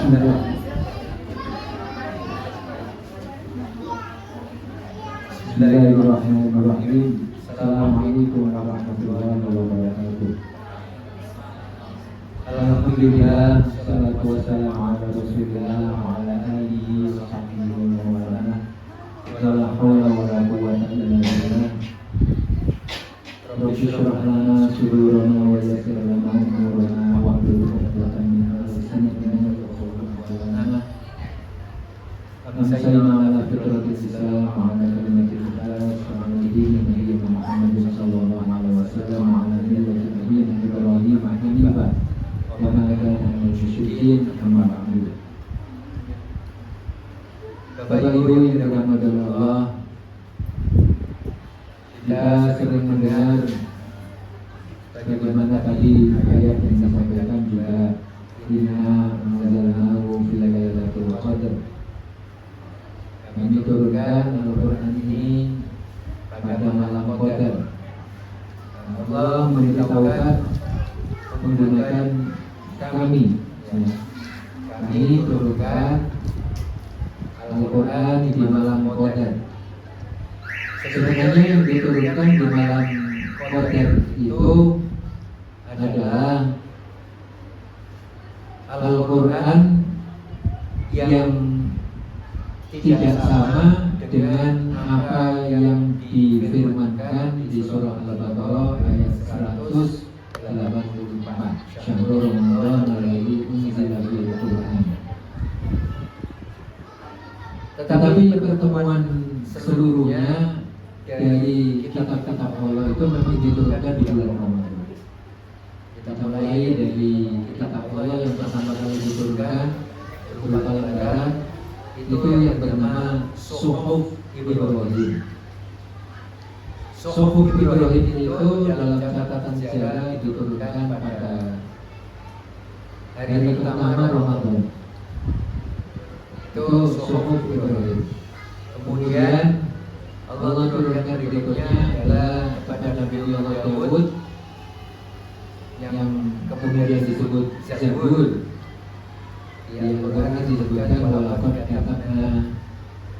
Bismillahirrahmanirrahim. Assalamualaikum warahmatullahi wabarakatuh. Alhamdulillah, salatu wassalamu ala rasulillah wa ala alihi wa sahbihi wa wala. Wala hawla wala quwwata illa billah. Rabbi shrah lana sudurana wa yassir lana umurana wahlul 'uqdatam min lisani yafqahu qawlana. Amsayna ala fitratil Islam wa ala kalimatil ikhlas wa ala dini nabiyyina Muhammadin sallallahu alaihi wasallam wa ala millati nabiyyina Ibrahim hanifan wa ma kana minal musyrikin amma ba'du. Bapak Ibu yang dirahmati Allah, kita sering mendengar bagaimana tadi ayat yang disampaikan juga inna anzalnahu fi lailatul qadar. Kami turunkan Al-Quran ini pada malam Qadar. Allah memberitahukan menggunakan kami. Kami turunkan Al-Quran di malam Qadar. Sebenarnya yang diturunkan di malam Qadar itu adalah Al-Quran yang tidak sama dengan apa yang difirmankan di surah Al-Baqarah ayat 184. Syahrul Ramadan alladzi unzila fihi Al-Qur'an. Tetapi pertemuan seluruhnya dari kitab-kitab Allah itu memang diturunkan di bulan Ramadan. Kita mulai dari kitab Allah yang pertama kali diturunkan berupa lembaran itu yang bernama Suhuf Ibrahim. Suhuf Ibrahim itu dalam catatan sejarah diturunkan pada hari pertama Ramadan. Itu Suhuf Ibrahim. Kemudian Allah turunkan berikutnya adalah kepada Nabi Allah Daud yang kemudian disebut Zabur. Yang Al-Quran disebutkan walaqad katabna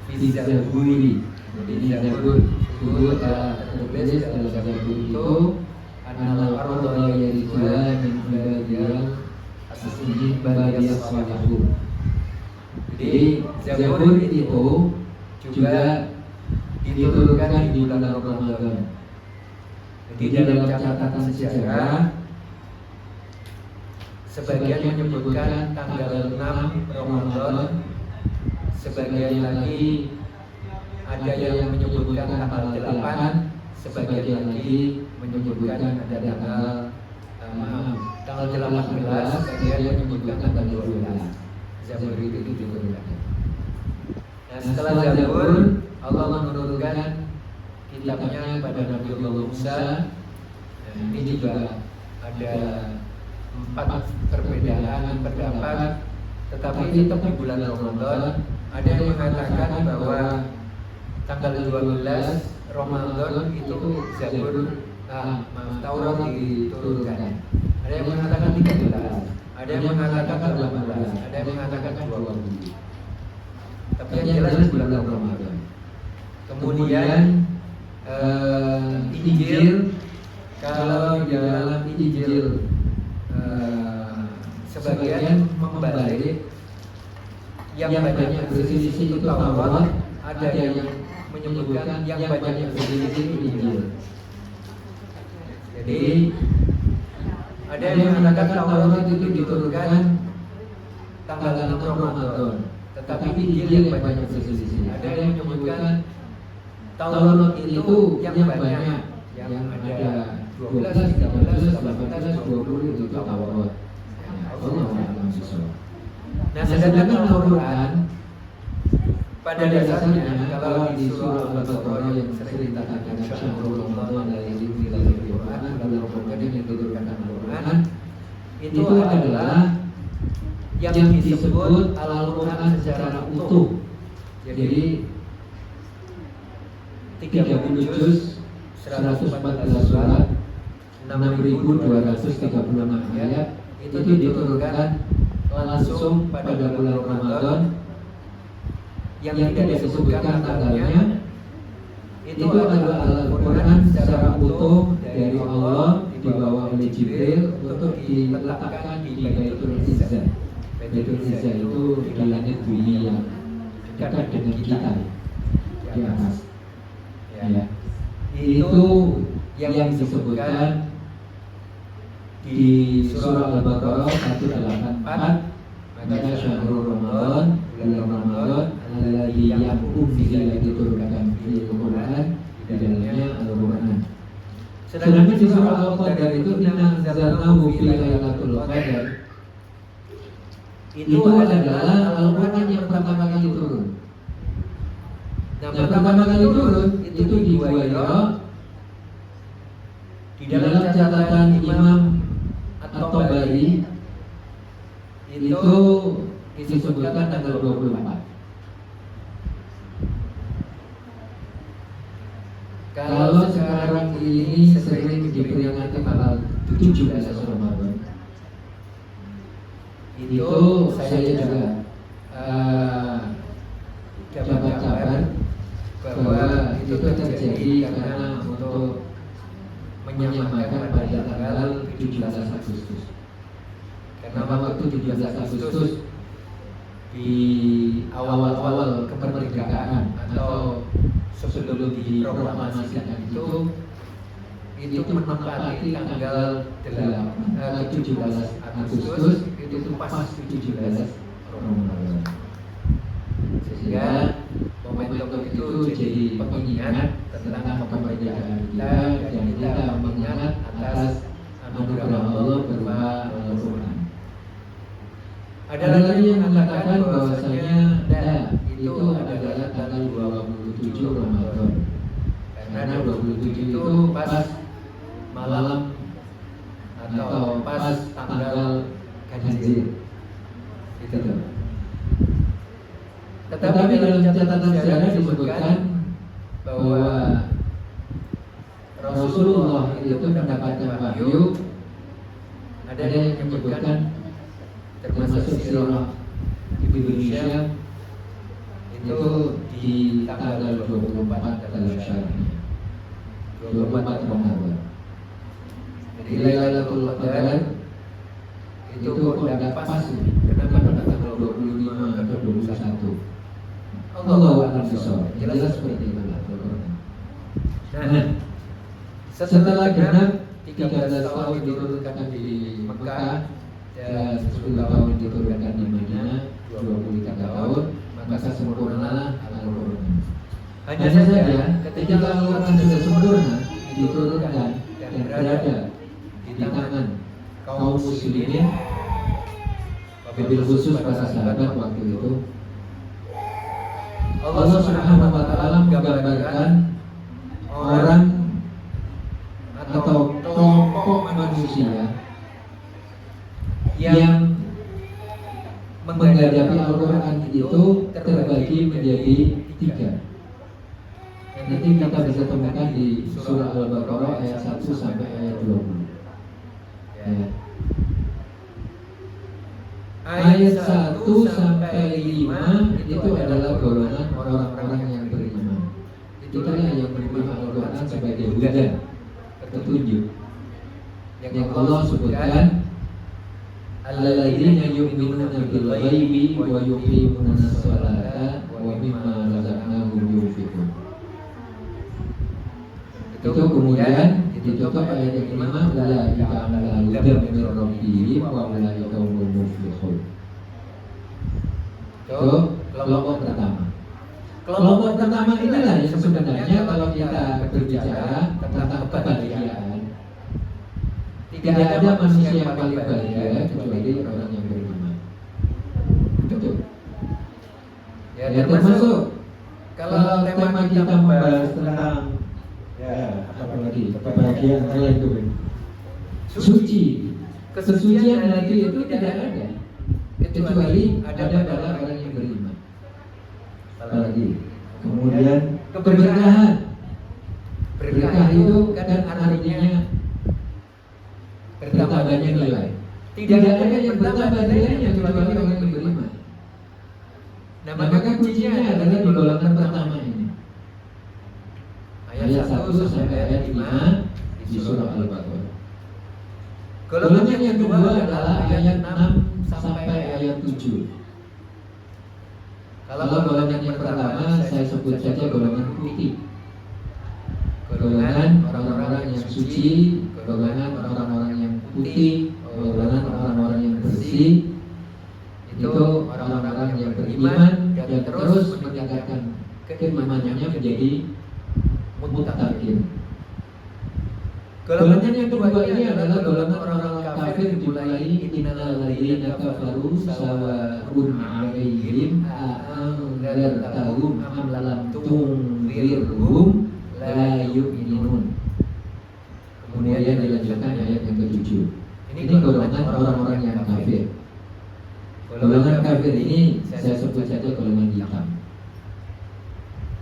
fi Zaburi. Jadi Zabur itu tertulis dalam Zabur itu annal arda yarithuha min ibadiyal as-salihun. Jadi Zabur itu juga diturunkan di bulan Ramadan. Jadi dalam catatan sejarah sebagian menyebutkan tanggal 6 Ramadan, sebagian lagi ada yang menyebutkan tanggal 8, sebagian lagi menyebutkan ada tanggal 18, sebagian menyebutkan tanggal 12. Zabur itu diturunkan. Nah, setelah Zabur, Allah menurunkan kitabnya pada Nabi Allah Musa. Nah, ini juga ada 4 perbedaan pendapat, tetapi tetap di bulan Ramadan. Ada yang mengatakan bahwa tanggal 12 Ramadan itu Zabur, Taurat diturunkan. Ada yang mengatakan 13, ada yang mengatakan 18, ada yang mengatakan 20. Tapi yang jelas bulan Ramadan. Kemudian Injil, kalau di dalam Injil sebagian membalik, yang banyak berselisih itu Taurat, ada yang menyebutkan yang banyak berselisih itu Injil. Jadi ada yang mengatakan Taurat itu diturunkan tanggal 6 Ramadan, tetapi Injil yang banyak berselisih. Ada yang menyebutkan Taurat itu yang banyak, yang ada 12, 13, 18, 20 itu Taurat. Nah, sedangkan Al-Quran pada dasarnya kalau di surah Al-Baqarah yang sering dikatakan Syahrul Ramadan alladzi unzila fihi Al-Qur'an, bulan Ramadan yang diturunkan Al-Quran, itu adalah yang disebut Al-Quran secara utuh. Jadi 30 juz, 114 surat, 6.236 ayat itu diturunkan langsung pada bulan Ramadan yang tidak disebutkan tanggalnya, itu adalah Al-Quran secara utuh dari Allah dibawa oleh Jibril untuk diletakkan di Baitul Izzah. Baitul Izzah itu di langit bumi yang dekat dengan kita di atas. Ya. Itu yang disebutkan di surah Al-Baqarah 184, maka syahrul Ramadan, bulan Ramadan alladzi unzila diturunkan di Al-Quran, di dalamnya Al-Quran. Sedangkan di surah Al-Qadar itu inna anzalnahu fi lailatul qadar, itu adalah Al-Quran yang pertama kali turun. Nah, pertama kali turun itu di Huwairah, di dalam catatan Imam At-Tabari itu disebutkan tanggal 24. Kalau sekarang ini sering diperingati tanggal 17 Ramadan, itu saya juga dapat kabar bahwa itu terjadi karena untuk menyamakan pada tanggal 17 Agustus. Karena waktu 17 Agustus di awal-awal kemerdekaan atau sebelum diproklamasikan itu menempati tanggal 17 Agustus, itu pas 17 Ramadan. Sehingga momentum itu jadi pengingat tentang kemerdekaan kita, dan kita mengingat atas anugerah Allah berupa Al-Quran. Ada lagi yang mengatakan bahwasanya itu adalah tanggal 27 Ramadan, karena 27 itu pas malam atau pas tanggal ganjil gitu. Tetapi dalam catatan sejarah disebutkan bahwa Rasulullah itu mendapatkan wahyu, ada yang menyebutkan termasuk sirah Ibnu Hisham itu di tanggal 24 dalam syarahnya, 24 Ramadan. Jadi Lailatul Qadar itu kok tidak pas, kenapa tanggal 25 atau 21? Allahu a'lam bishawab. Jelas seperti itu. Nah, setelah genap 13 tahun diturunkan di Mekah dan 10 tahun diturunkan di Madinah, 23 tahun, maka sempurnalah Al-Quran. Hanya saja ketika Al-Quran sudah sempurna diturunkan dan berada di tangan kaum muslimin, wabil khusus para sahabat waktu itu, Allah Subhanahu wa Ta'ala menggambarkan orang atau kelompok manusia yang menghadapi Al-Quran itu terbagi menjadi 3. Nanti kita bisa temukan di surah Al-Baqarah ayat 1 sampai ayat 20. Ya. Ayat 1 sampai 5 itu adalah golongan orang-orang yang beriman. Itulah yang menerima Al-Quran sebagai hudan, petunjuk. Yang Allah sebutkan, alladzina yu'minuna bil ghaibi wa yuqimuna as-salata wa mimma razaqnahum yunfiqun. Itu kemudian ditutup ayat yang kelima, ulaika ala hudan min rabbihim wa ulaika humul muflihun. Itu kelompok pertama. Kelompok pertama inilah yang sebenarnya kalau kita berbicara tentang kebahagiaan, tidak ada manusia yang paling bahagia kecuali orang yang beriman. Betul. Ya, termasuk kalau tema kita membahas tentang apalagi kebahagiaan lain itu suci, kesucian hati itu tidak ada kecuali ada pada orang yang beriman. Apalagi kemudian keberkahan, berkah itu kan artinya bertambahnya nilai. Tidak ada yang bertambah nilainya kecuali orang yang beriman. Nah, maka kuncinya adalah di golongan pertama ini. Ayat 1 sampai ayat 5 di surah Al-Baqarah. Golongan yang kedua adalah ayat 6 sampai ayat 7. Kalau golongan yang pertama saya sebut saja golongan putih. Golongan orang-orang yang suci, golongan orang-orang yang putih, golongan orang-orang yang bersih. Itu orang-orang yang beriman dan terus meningkatkan keimanannya menjadi muttaqin. Golongan yang kedua ini adalah golongan orang-orang kafir dimulai innal ladzina kafaru sawa'un 'alaihim a'anzartahum am lam tunzirhum la yu'minun. Kemudian dilanjutkan ayat yang ke-7. Ini golongan orang-orang yang kafir. Golongan kafir ini saya sebut saja golongan hitam,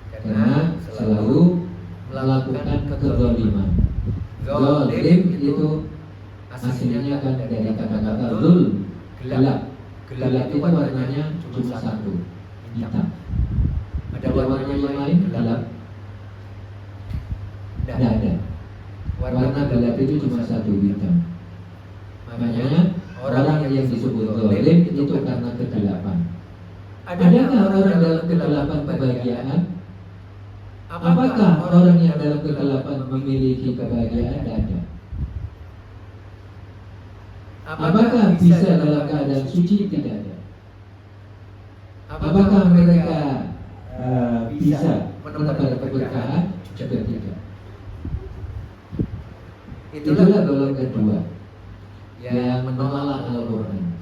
karena selalu melakukan kezaliman. Zalim itu aslinya kan dari kata-kata zul, gelap. Gelap itu warnanya cuma satu, hitam. Ada warna yang lain gelap? Tidak ada. Warna gelap itu cuma satu, hitam. Makanya orang yang disebut zalim itu karena kegelapan. Adakah orang dalam kegelapan kebahagiaan? Apakah orang yang dalam kegelapan memiliki kebahagiaan? Tidak ada. Apakah bisa dalam keadaan suci? Tidak ada. Apakah mereka bisa mendapat keberkahan? Juga tidak. Itulah golongan kedua yang menolak Al-Quran.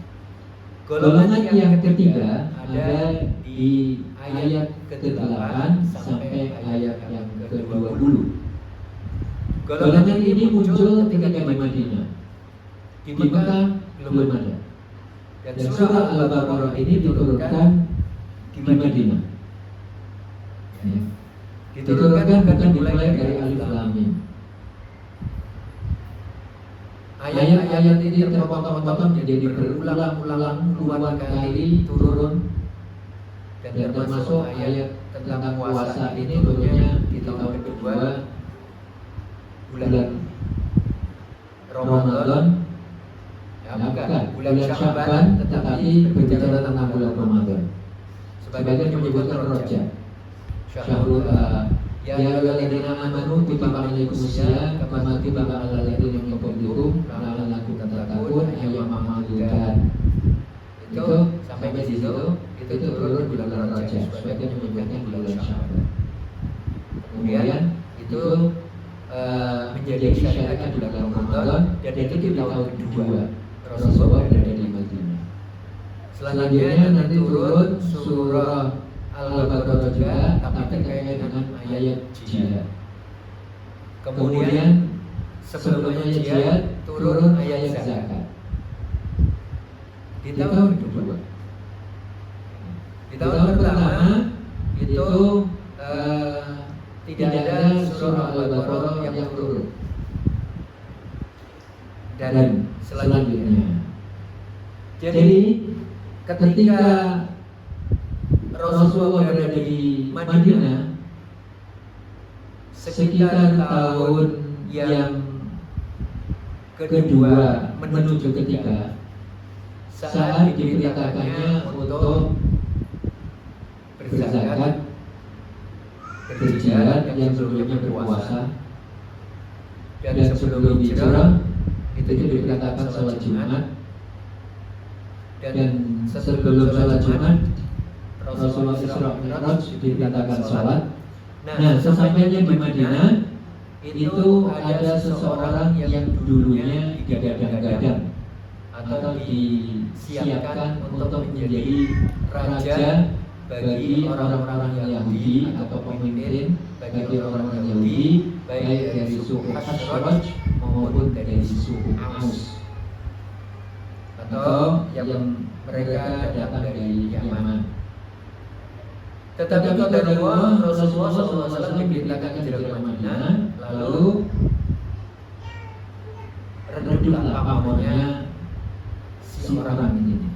Golongan yang ketiga ada di ayat ke-8 sampai ayat yang ke-20. Golongan ini muncul ketika di Madinah. Di Mekah belum ada. Dan surah Al-Baqarah ini diturunkan di Madinah. Diturunkan bukan dimulai dari Alif Lam Mim. Ayat-ayat ini terpotong-potong jadi berulang-ulang puluhan kali turun, dan termasuk ayat tentang puasa ini turunnya di tahun kedua bulan Ramadan, bukan bulan Sya'ban, tetapi berbicara tentang bulan Ramadan. Sebagian menyebutkan Rajab. Syahrul ya ayyuhalladzina amanu kutiba alaikumusiyam kama kutiba alal ladzina min qablikum la'allakum tattaqun ayyaman ma'dudat. Itu sampai di situ itu turun bulan Rajab. Sebagian menyebutnya bulan Sya'ban. Kemudian itu menjadi syariat bulan Ramadan, dan itu di tahun kedua Rasulullah berada di Madinah. Selanjutnya nanti turun surah Al-Baqarah juga, tapi terkait dengan ayat jihad. Kemudian sebelumnya jihad turun ayat zakat. Di tahun kedua. Di tahun pertama itu tidak ada surah Al-Baqarah yang turun. Dan selanjutnya, jadi ketika Rasulullah berada di Madinah sekitar tahun yang kedua menuju ketiga, saat diperintahkannya untuk berzakat, berjihad yang sebelumnya berpuasa, dan sebelum hijrah itu diperintahkan sholat Jumat, dan sebelum sholat Jumat Rasulullah Isra Mi'raj diperintahkan sholat. Nah, sesampainya di Madinah itu ada seseorang yang dulunya digadang-gadang atau disiapkan untuk menjadi raja bagi orang-orang Yahudi atau pemimpin bagi orang-orang Yahudi, baik dari suku Khazraj maupun dari suku Aus, atau yang mereka datang dari Yaman. Tetapi kata Allah, Rasulullah SAW diperintahkan hijrah ke Madinah, lalu reduplah pamornya si orang ini.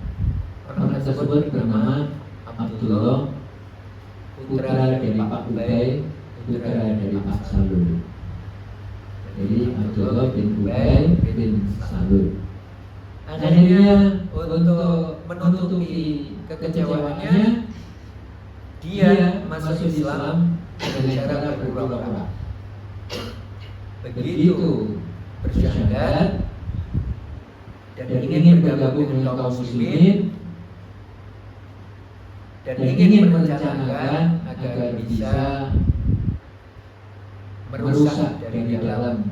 Orang tersebut bernama Abdullah, putra dari Pak Ubay, putra dari Pak Salul. Jadi Abdullah bin Ubay bin Salul. Akhirnya untuk menutupi kekecewaannya, dia masuk Islam dengan cara berpura-pura. Begitu bersyahadat dan ingin bergabung dengan kaum muslimin dan ingin merencanakan agar bisa merusak dari dalam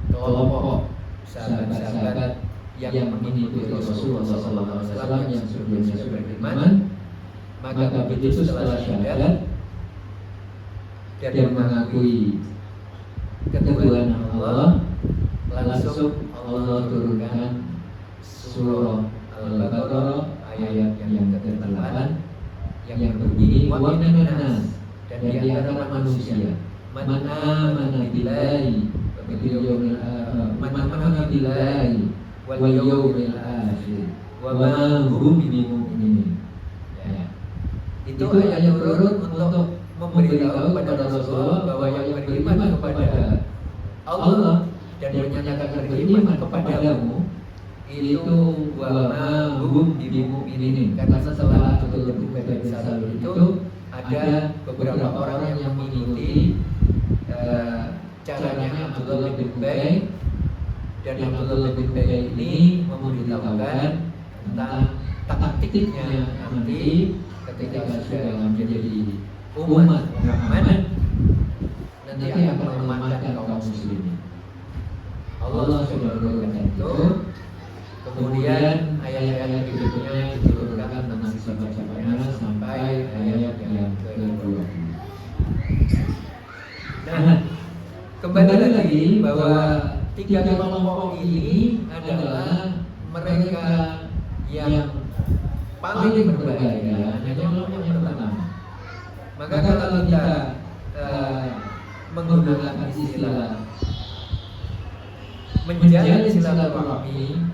kelompok sahabat-sahabat yang mengikuti Rasulullah SAW yang sebelumnya sudah beriman. Maka begitu setelah syahadat dan mengakui ketuhanan Allah, langsung Allah turunkan surah Al-Baqarah ayat yang ke-8 yang berbunyi wa minan nas, dan di antara manusia man amana billahi man amana billahi wal yawmil akhir wa ma hum bimu'minin. Itu ayat yang turun untuk memberitahu kepada Rasulullah bahwa yang beriman kepada Allah dan menyatakan beriman kepadamu itu wa ma hum bimu'minin. Karena setelah Abdullah bin Ubay bin Salul itu ada beberapa orang yang mengikuti caranya Abdullah bin Ubay, dan Abdullah bin Ubay ini memberitahukan tentang taktiknya nanti ketika sudah menjadi umat Muhammad, nanti akan melemahkan kaum muslimin. Allah sudah menurunkan itu. Kemudian ayat-ayat berikutnya diturunkan tentang siapa-siapanya sampai ayat yang ke-20. Nah, kembali lagi bahwa tiga kelompok ini adalah mereka yang paling berbahaya, hanya kelompok yang pertama. Maka kalau kita menggunakan istilah menjalin silaturahmi,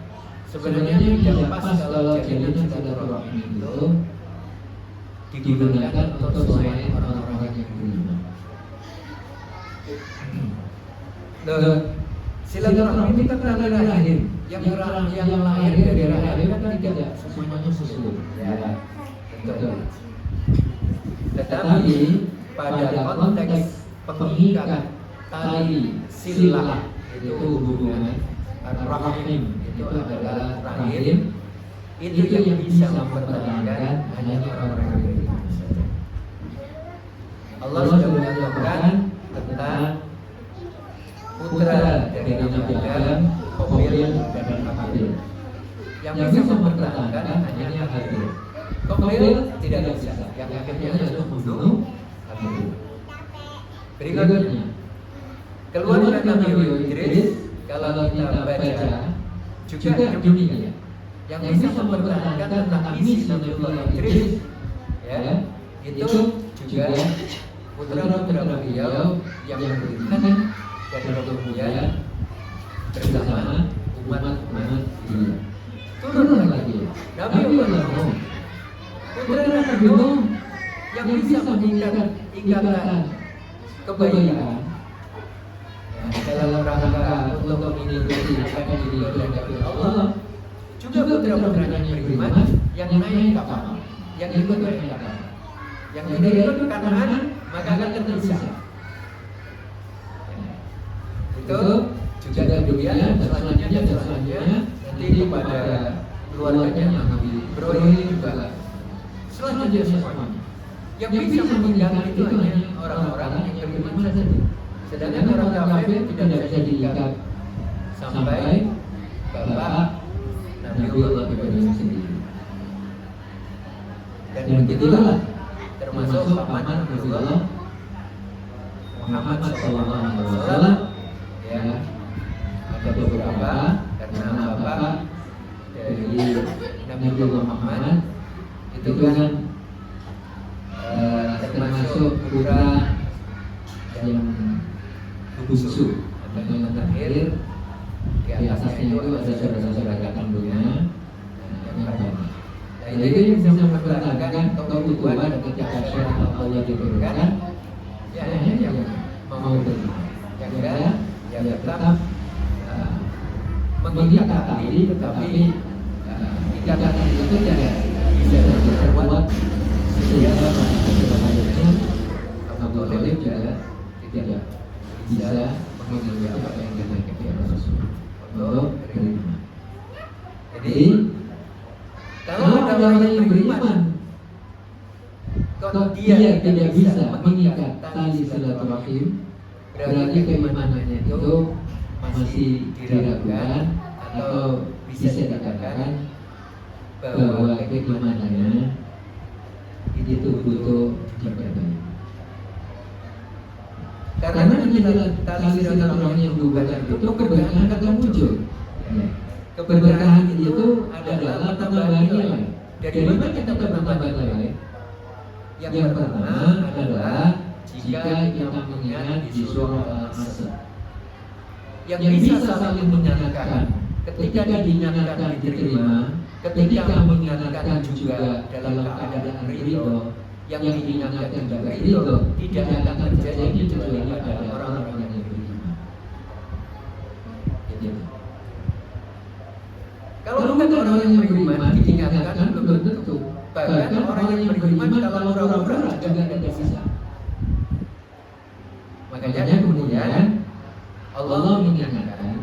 sebenarnya tidak pas kalau jalinan silaturahmi itu digunakan untuk selain orang-orang yang beriman. Silaturahmi ini kan rahim, yang lahir dari rahim kan tidak semuanya sesuai. Ya, betul. Tetapi pada konteks pengikat tali silah itu hubungan rahim, itu adalah rahim, itu yang bisa mempertahankan hanya orang-orang yang beriman saja. Allah sudah menyatakan tentang putra dari Nabi Adam, Qabil dan Habil. Yang bisa mempertahankan hanya Habil. Qabil tidak bisa, yang akhirnya jatuh membunuh Habil. Berikutnya, keluarga Nabi Idris, kalau kita baca juga dunia, yang bisa mempertahankan tentang misi Nabi Idris, ya, itu juga putra-putra beliau yang beriman dan kemudian bersama umat-umat beliau. Turun lagi Nabi Nuh, putra Nabi Nuh yang bisa mengikat ikatan kebaikan dalam rangka untuk mengikuti apa yang dikehendaki Allah. Juga putra-putranya yang beriman yang naik kapal, yang ikut naik kapal, yang tidak ikut Kanaan maka akan terpisah. Itu juga demikian. Selanjutnya nanti kepada keluarganya Nabi Ibrahim juga selanjutnya semuanya. Yang bisa mengikat itu hanya orang-orang yang beriman saja. Sedangkan orang kafir tidak bisa diikat sampai bapak Nabiullah Ibrahim sendiri. Dan begitulah termasuk paman Nabiullah Muhammad SAW. Ya, ada beberapa karena bapak dari Nabiullah Muhammad itu kan termasuk putra yang bungsu atau yang terakhir di atasnya itu ada saudara-saudara kandungnya yang banyak. Nah, itu yang bisa mempertahankan keutuhan ketika syariat Allah diturunkan. Ya hanya yang mau beriman, yang enggak ya tetap mengikat diri, tetapi ikatan itu tidak bisa diperkuat sehingga sebenarnya Abu Thalib juga tidak bisa mengambil apa yang dimiliki Rasul untuk beriman. Jadi kalau ada orang yang beriman, kalau dia tidak bisa mengikat tali silaturahim, berarti keimanannya itu masih diragukan atau bisa dikatakan bahwa keimanannya itu butuh diperbaiki. Karena tali silaturahim yang dihubungkan itu keberkahan akan muncul. Keberkahan itu adalah tambahan nilai. Dari mana kita menambah nilai? Yang pertama adalah jika kita mengingat di surah Al-Asr, yang bisa saling menyatakan ketika dinyatakan diterima, ketika mengingatkan juga dalam keadaan ridho, yang diingatkan juga ridho, tidak akan terjadi kecuali pada orang-orang yang beriman. Kalau bukan orang yang beriman diingatkan belum tentu. Bahkan orang yang beriman kalau pura-pura juga tidak bisa. Makanya kemudian Allah mengingatkan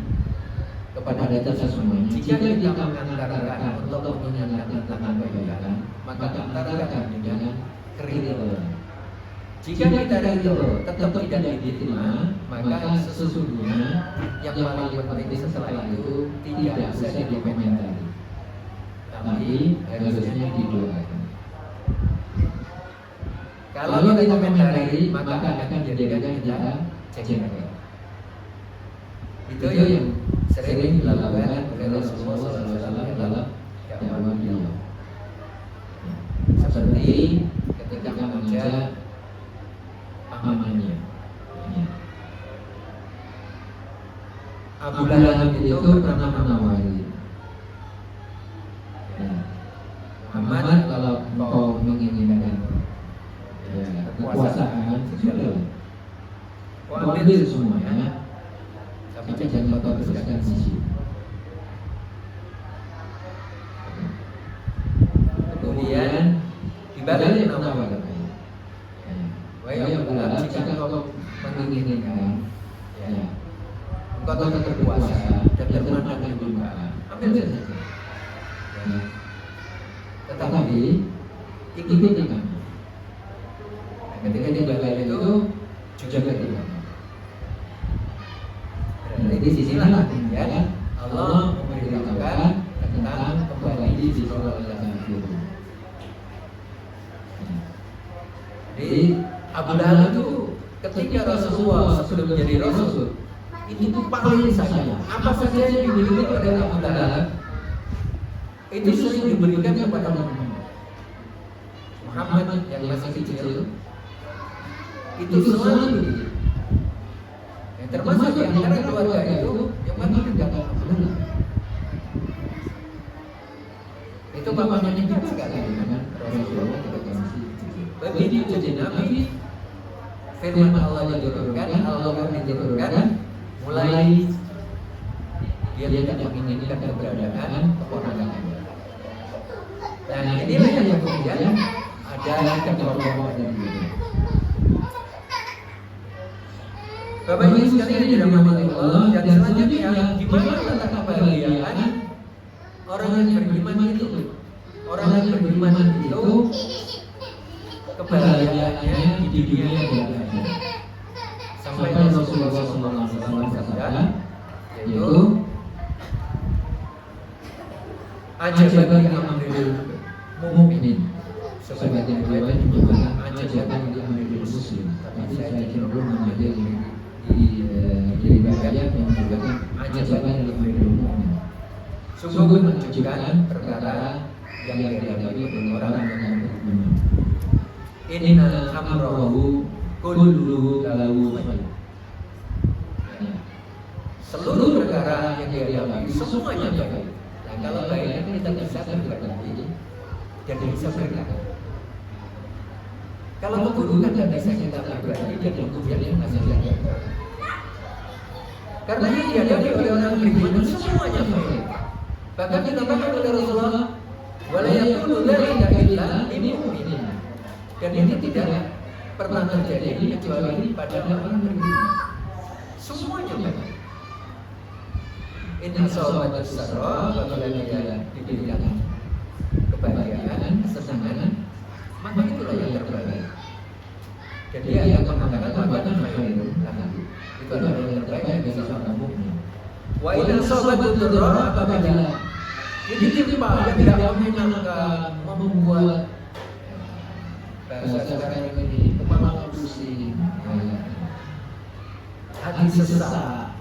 kepada kita semuanya, jika kita mengantarkan untuk mengingatkan tentang kebaikan, maka antarkan dengan keridhaan. Jika kita ridho tetap tidak diterima, maka sesungguhnya yang paling penting setelah itu tidak bisa dikomentari, tapi harusnya didoakan. Kalau kita komentari, maka akan dijadikan kita jengkel. Itu yang sering dilakukan oleh Rasulullah SAW dalam dakwah beliau. Seperti ketika mengajak pamannya, Abu Lahab itu pernah menawari, Muhammad, kalau engkau menginginkan kekuasaan, sudah, kau ambil semuanya, tapi jangan kau teruskan sisi. Kemudian dibalik penawaran, wahai Abu Lahab, jika kau menginginkan, engkau tetap berkuasa dan bermanfaat juga, ambil saja. Tetapi ikuti kami. Ketika dia balik itu juga ketika. Jadi di sinilah kemudian Allah memberitahukan tentang kembali di surah Al-Kahfi. Jadi Abu Lahab itu ketika Rasulullah sudah menjadi Rasul, itu paling sayang. Apa saja yang dimiliki oleh Abu Lahab itu sering diberikan kepada Muhammad yang masih kecil. Itu selalu yang termasuk di antara keluarga itu yang mana tidak Abu Lahab. Itu bapaknya juga sekali dengan Rasulullah ketika masih kecil. Begitu jadi Nabi, firman Allah diturunkan, mulai dia tidak menginginkan keberadaan keponakannya. Dan inilah yang kemudian ada kelompok dari dunia. Bapak Ibu sekalian yang dirahmati Allah, dan selanjutnya di mana letak kebahagiaan orang yang beriman itu? Orang yang beriman itu kebahagiaannya di dunia dan di akhirat. Sampai Rasulullah SAW bersabda, yaitu ajaban yang amril mu'minin. Sebagian riwayat menyebutkan ajaban yang amril muslim, tapi saya cenderung mengambil di riwayat yang menyebutkan ajaban yang amril mu'min. Sungguh menunjukkan perkara yang dihadapi oleh orang yang beriman. Inna amrahu kulluhu lahu khair. seluruh negara yang dihadapi semuanya baik. Nah, kalau baik kita bisa berbagi dan bisa berkah. Kalau keburukan tidak bisa kita berbagi dan kemudian menghasilkan. Karena yang dihadapi oleh orang beriman semuanya baik. Bahkan dikatakan oleh Rasulullah, wala yakunu dzalika illa lil mu'minin. Dan ini tidak pernah terjadi kecuali pada orang beriman. Semuanya baik. Inna sawabat sarra, apabila dia diberikan kebahagiaan, kesenangan, maka itulah yang terbaik. Jadi dia akan mengatakan wabatan khairun lana. Itu adalah yang terbaik yang bisa seorang mukmin. Wa inna sawabat darra, apabila ditimpa yang tidak menyenangkan, membuat bahasa sekarang ini kepala pusing, hati sesak,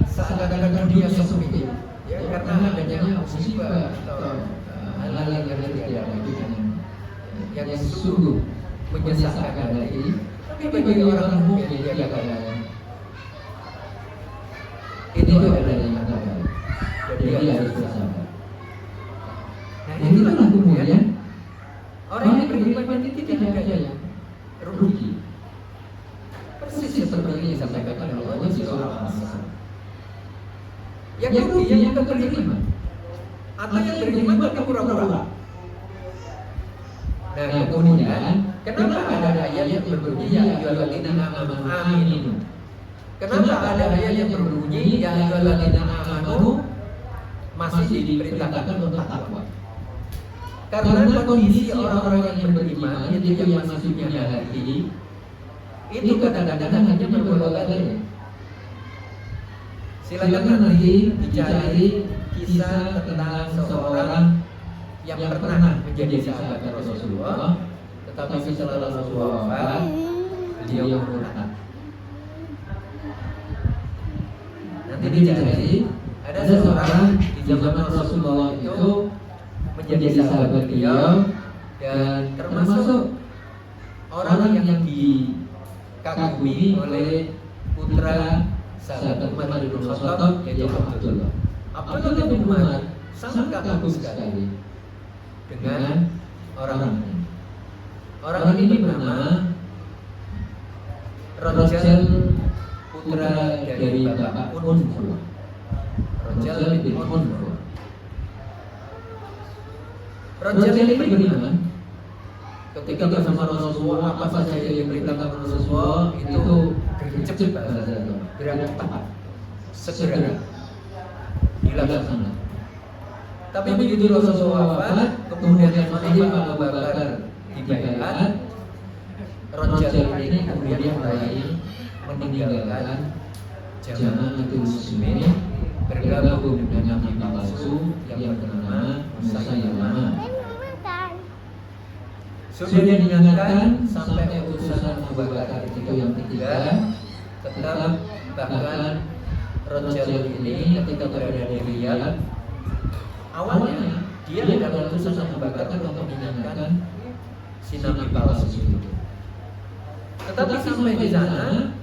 seakan-akan dunia sempit, ya, karena adanya musibah atau hal-hal yang tidak yang sungguh menyesakkan hati. Tapi bagi orang mukmin dia katakan itu adalah yang terbaik. Jadi dia harus bersabar. Nah, itulah kemudian orang yang beriman itu tidak ada yang rugi. Persis seperti yang disampaikan oleh Allah Subhanahu wa taala. Yang rugi yang beriman atau yang beriman tapi pura-pura. Nah, kemudian kenapa ada ayat yang berbunyi ya ayyuhalladzina amanu aminu? Kenapa ada ayat yang berbunyi ya ayyuhalladzina amanu masih diperintahkan untuk takwa? Karena kondisi orang-orang yang beriman itu yang masih punya hati itu kadang-kadang hanya berbeda-beda. Silakan nanti dicari kisah tentang seorang yang pernah menjadi sahabat Rasulullah, tetapi setelah Rasulullah wafat, beliau murtad. Nanti dicari ada seorang di zaman Rasulullah itu menjadi sahabat beliau dan termasuk orang yang dikagumi oleh putra sahabat Umar bin Khattab yaitu Abdullah. Abdullah bin Umar sangat kagum sekali dengan orang ini bernama Rajal, putra dari Bapak Unfur. Rajal bin Unfur. Rajal ini beriman ketika bersama Rasulullah, apa saja yang diperintahkan Rasulullah itu gercep bahasa gerak tepat, segera dilaksanakan. Tapi begitu Rasulullah wafat, kemudian Khalifah Abu Bakar dibaiat, Rajal ini kemudian mulai meninggalkan Jamaatul Muslimin, bergabung dengan nabi palsu yang bernama Musailamah. Sudah diingatkan sampai utusan Abu Bakar itu yang ketiga, tetap bahkan Rajal ini ketika berada di Riyadh, awalnya dia adalah utusan Abu Bakar untuk mengingatkan si nabi palsu itu. Tetapi sampai di sana,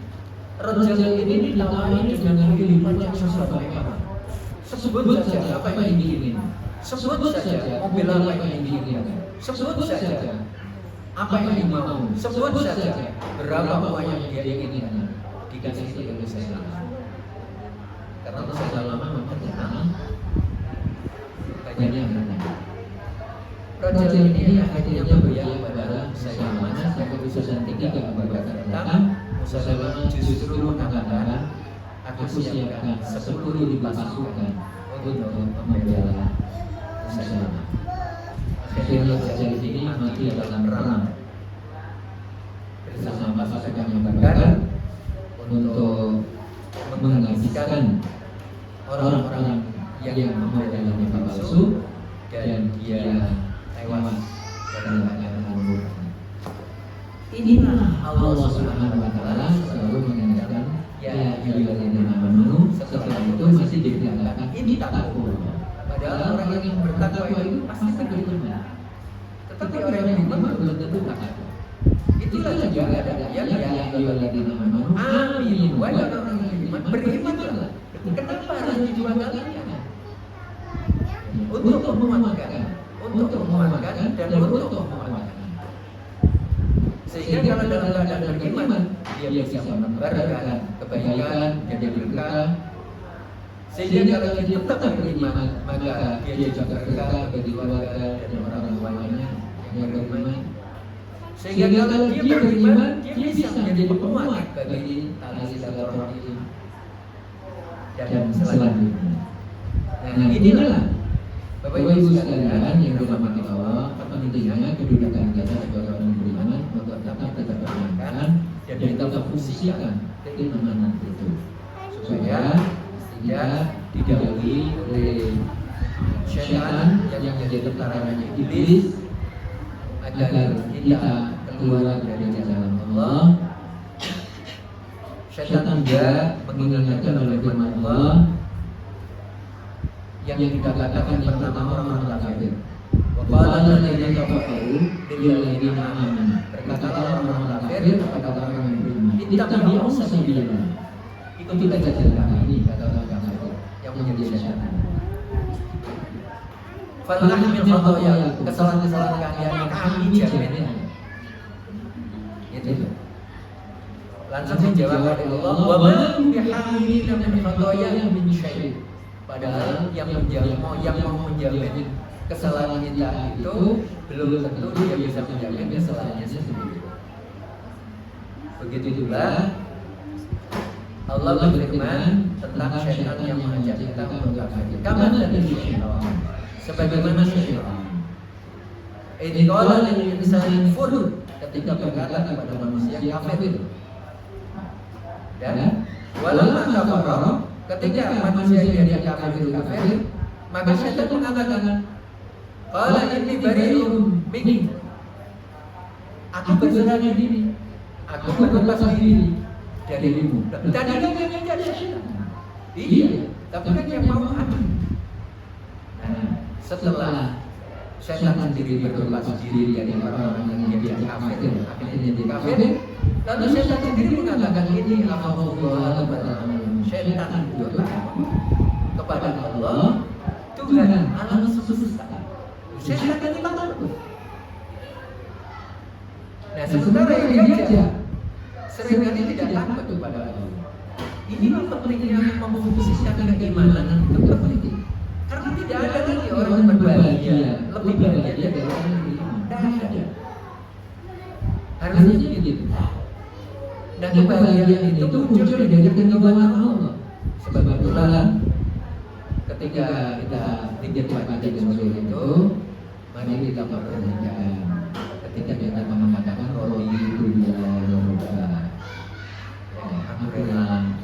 Rajal ini ditawari dengan kehidupan yang susah banget. Sebut saja apa yang diingin, sebut saja mobil apa yang diingin, sebut saja apa yang dimau, sebut saja berapa uang yang dia inginkan, dikasih itu oleh saya. Karena saya lama memperkenalkan banyak yang bertanya. Rajal ini akhirnya beriak kepada Musailamah, saya keputusan tiga Abu Bakar datang. Musailamah justru mengatakan, aku siapkan 10.000 pasukan untuk membela Musailamah. Akhirnya Rajal ini mati dalam perang bersama pasukan Abu Bakar untuk menghabiskan orang-orang yang membela nabi palsu, dan dia tewas dalam keadaan murtad. Inilah Allah Subhanahu wa taala selalu mengingatkan ya ayyuhalladzina amanu, setelah itu masih dikatakan ini takwa. Padahal orang yang bertakwa itu pasti beriman. Tetapi orang yang beriman belum tentu takwa. Itulah juga ada ya ayyuhalladzina amanu amin. Wahai orang yang beriman, berimanlah. Kenapa harus dijual kalian? Untuk memuatkan, dan untuk memuatkan. Sehingga kalau dalam keadaan beriman, dia bisa menebarkan kebaikan dan berkah. Sehingga kalau dia tetap beriman, maka dia juga berkah bagi keluarga dan orang tuanya yang beriman. Sehingga kalau dia beriman, dia bisa menjadi penguat bagi tali silaturahmi dan selanjutnya. Nah, inilah Bapak Ibu sekalian yang dirahmati Allah, pentingnya kedudukan kita sebagai orang beriman untuk tetap kita pertahankan dan kita fungsikan keimanan itu supaya tidak didahului oleh syaitan yang menjadi tentaranya iblis agar kita keluar dari jalan Allah. Syaitan juga mengingatkan oleh firman Allah yang dikatakan yang pertama orang kafir. Waqala alladziina kafaru lil ladziina aamanu. Berkatalah orang kafir kepada orang yang beriman, ittabi'u sabiilana. Ikutilah jalan kami, kata orang kafir yang menjadi syaitan. Falnahmil khataaya, kesalahan-kesalahan kalian yang kami jamin. Itu. Langsung dijawab oleh Allah, wa ma bihamilina min khataaya min syai'. Padahal yang mau menjamin kesalahan kita itu belum tentu dia bisa menjamin kesalahannya sendiri. Begitu juga Allah berfirman tentang syaitan yang mengajak kita untuk kafir. Kama tadi syaitan, sebagaimana syaitan. Ini qala lil insani kufur, ketika berkata kepada manusia kafir. Dan walamma kafara, ketika manusia dia kafir, maka syaitan mengatakan, qala inni bari'un minka. Aku berserah diri, aku berlepas diri darimu. Tadi kan yang jadi syaitan. Iya, tapi kan yang mau aku. Nah, setelah syaitan sendiri berlepas diri dari orang-orang yang dia kafir, akhirnya jadi kafir. Lalu syaitan sendiri mengatakan ini akhafullah kepada syaitan kepada Allah Tuhan alam semesta. Syaitan ini takut. Nah, sementara yang dia seringkali tidak takut kepada Allah. Inilah pentingnya memfungsikan keimanan itu penting. Karena tidak ada lagi orang berbahagia lebih bahagia dari orang yang beriman. Tidak ada. Harusnya begitu. Dan kebahagiaan itu muncul dari keridhaan Allah. Sebab itulah ketika kita dikatakan seperti itu, mari kita perhatikan. Ketika kita mengatakan rodi itu dia Rabbana, aku rela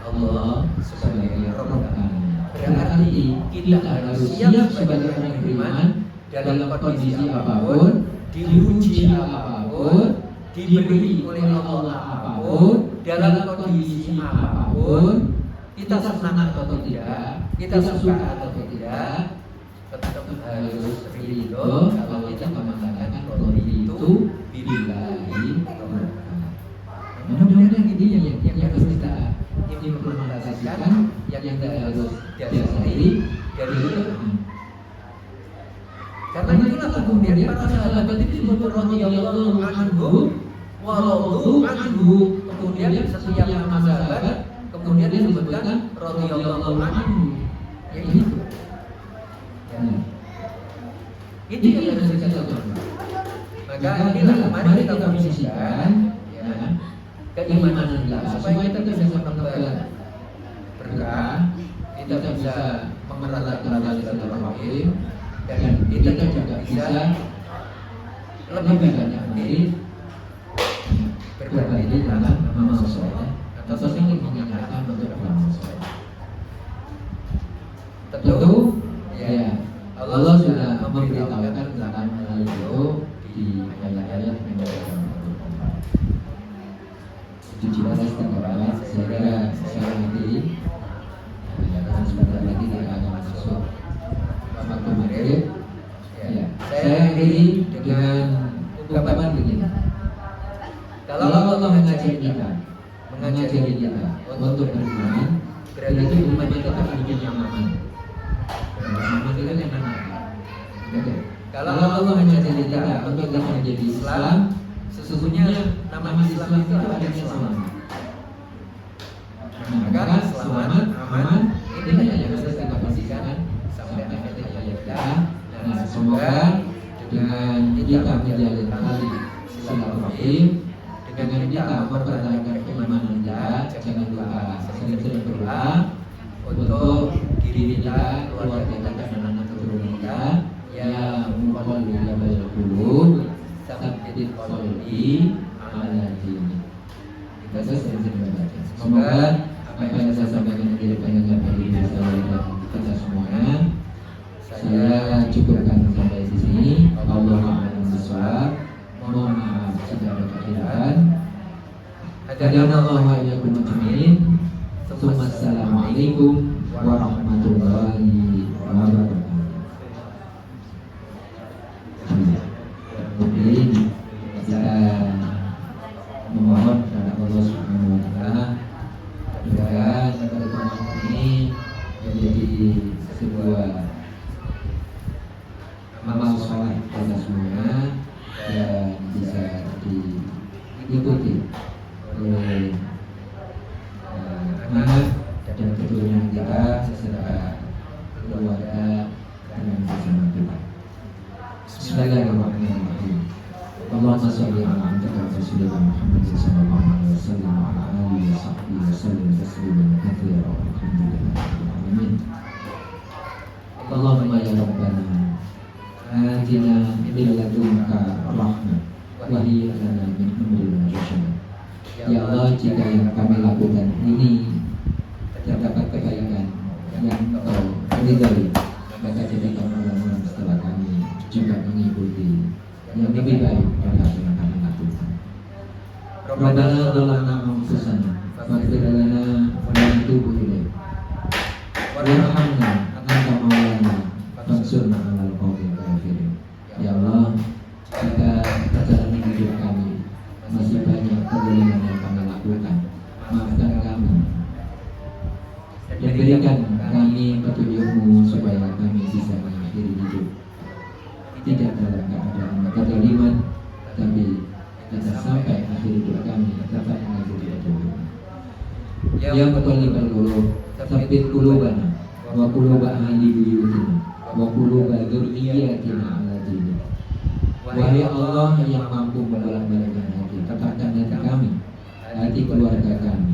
Allah sebagai Rabbana. Berarti kita harus siap sebagai orang beriman dalam kondisi apapun, diuji apapun, diberi oleh Allah apapun, dalam kondisi apapun, kita senang atau tidak, kita suka atau tidak, tetap harus ridho kalau kita mengatakan kalau itu billahi. Mudah-mudahan ini yang harus kita implementasikan, yang kita harus dasari dari itu. Karena itulah kemudian para sahabat itu disebut radhiyallahu anhum wa radu anhu. Kemudian setiap nama sahabat kemudian disebutkan radhiyallahu anhu. Yaitu ini yang harus kita lakukan. Maka inilah mari kita fungsikan keimanan kita supaya kita bisa menebar berkah, kita bisa mengeratkan tali silaturahmi, dan kita juga bisa lebih banyak berbagi dalam nama sesuatu atau saling mengingatkan untuk nama sesuatu. Tentu, ya Allah sudah memberitahukan tentang hal itu di ayat-ayat yang berkaitan. Itu jelas terbawa sehingga saya nanti dan sebentar lagi kita akan masuk waktu maghrib. Ya, saya akhiri dengan ungkapan begini. Kalau Allah mengajari kita untuk beriman, berarti umatnya tetap hidup yang aman. Aman itu kan enak. Kalau Allah mengajarkan kita untuk kita menjadi Islam, sesungguhnya nama Islam itu ada selamat. Maka selamat, aman, inilah yang harus kita pastikan sampai akhir hayat kita. Dan semoga dengan kita menjalin tali silaturahim, dengan kita mempertahankan keimanan kita, jangan lupa sering-sering berdoa untuk diri kita, keluarga kita, dan anak keturunan kita. Ya muqallibal qulub, tsabbit qalbi ala dinik. Kita sering-sering membaca. Semoga apa yang saya sampaikan menjadi pendengar bagi saya dan kita semuanya. Saya cukupkan sampai di sini. Allahu a'lam bishawab. Mohon maaf jika ada kekeliruan. Hadanallahu wa iyyakum ajmain. Assalamualaikum warahmatullahi wabarakatuh. Mungkin kita memohon kepada Allah Subhanahu wa taala agar pertemuan ini menjadi sebuah amal saleh kita semuanya dan bisa diikuti oleh anak dan keturunan kita serta keluarga dan bersama kita. Bismillahirrahmanirrahim. Allahumma shalli ala Rasulillah Muhammad sallallahu alaihi wasallam wa ala alihi wa sahbihi wasallam tasliman katsiran walhamdulillahirabbil alamin. Allahumma ya rabbana atina min ladunka rahmah wa hayyi lana min amrina rashada. Ya Allah, jika yang kami lakukan ini terdapat kebaikan yang Engkau ridhai, maka jadikan orang-orang setelah kami juga mengikuti yang lebih baik dari apa yang kami lakukan. Rabbana zalamna anfusana faghfir lana wa tub ilaik warhamna anta maulana fansurna 'alal qaumil kafirin. Ya Allah, jika perjalanan hidup kami masih banyak kekurangan yang kami lakukan, maafkan kami dan berikan kami petunjuk-Mu supaya kami bisa mengakhiri hidup tidak dalam keadaan kezaliman, tapi kita sampai akhir hidup kami dapat mengikuti petunjuk. Ya muqallibal qulub, tsabbit qulubana wa quluba ahli buyutina wa quluba dzurriyyatina ala dinik. Wahai Allah yang mampu membolak-balikkan hati, tetapkan hati kami, hati keluarga kami,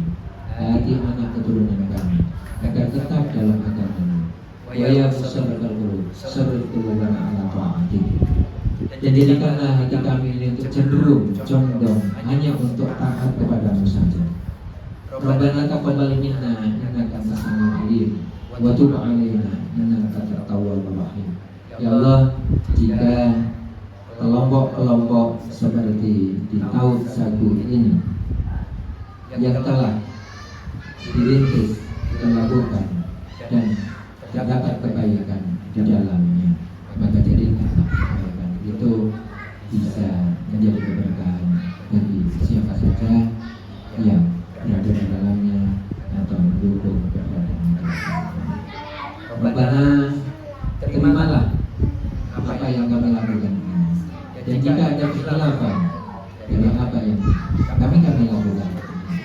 hati anak keturunan kami, agar tetap dalam agama-Mu. Wa ya musabbiqal qulub, sabbit qulubana ala ta'atik. Dan jadikanlah hati kami ini untuk cenderung, condong hanya untuk taat kepada-Mu saja. Rabbana taqabbal minna innaka antas samiul alim wa tub 'alaina innaka antat tawwabur rahim. Ya Allah, jika kelompok-kelompok seperti di Taut Sagu ini yang telah dirintis, dilakukan dan terdapat kebaikan di dalamnya, maka jadikanlah kebaikan itu bisa menjadi keberkahan bagi siapa saja yang berada di dalamnya atau mendukung keberadaan mereka. Rabbana, terimalah apa yang kami lakukan ini. Dan jika ada kekhilafan dari apa yang kami lakukan,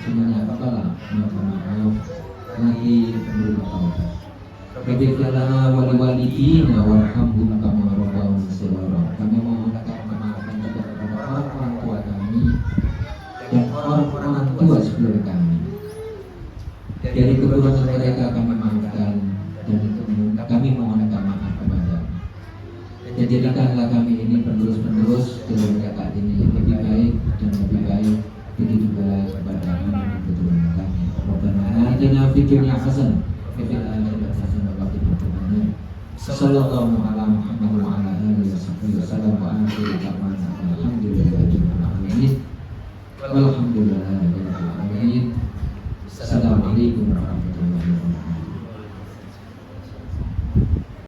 semuanya apalah maaf lagi berubah taubat. Rabbana lana wa liwalidina warhamhum kama rabbawna shighara. Kami mohon agar memaafkan kepada orang tua kami dan orang tua sebelum kami. Dari kekurangan mereka kami maafkan dan kami mohon agar maaf kepada. Dan jadikanlah kami ini penerus-penerus dalam kata ini yang lebih baik dan lebih baik, begitu pula kepada anak keturunan kami. Rabbana atina fid dunya hasanah wa fil akhirati hasanah wa qina adzabannar. Sallallahu ala Muhammad wa ala alihi wasallam wa akhiru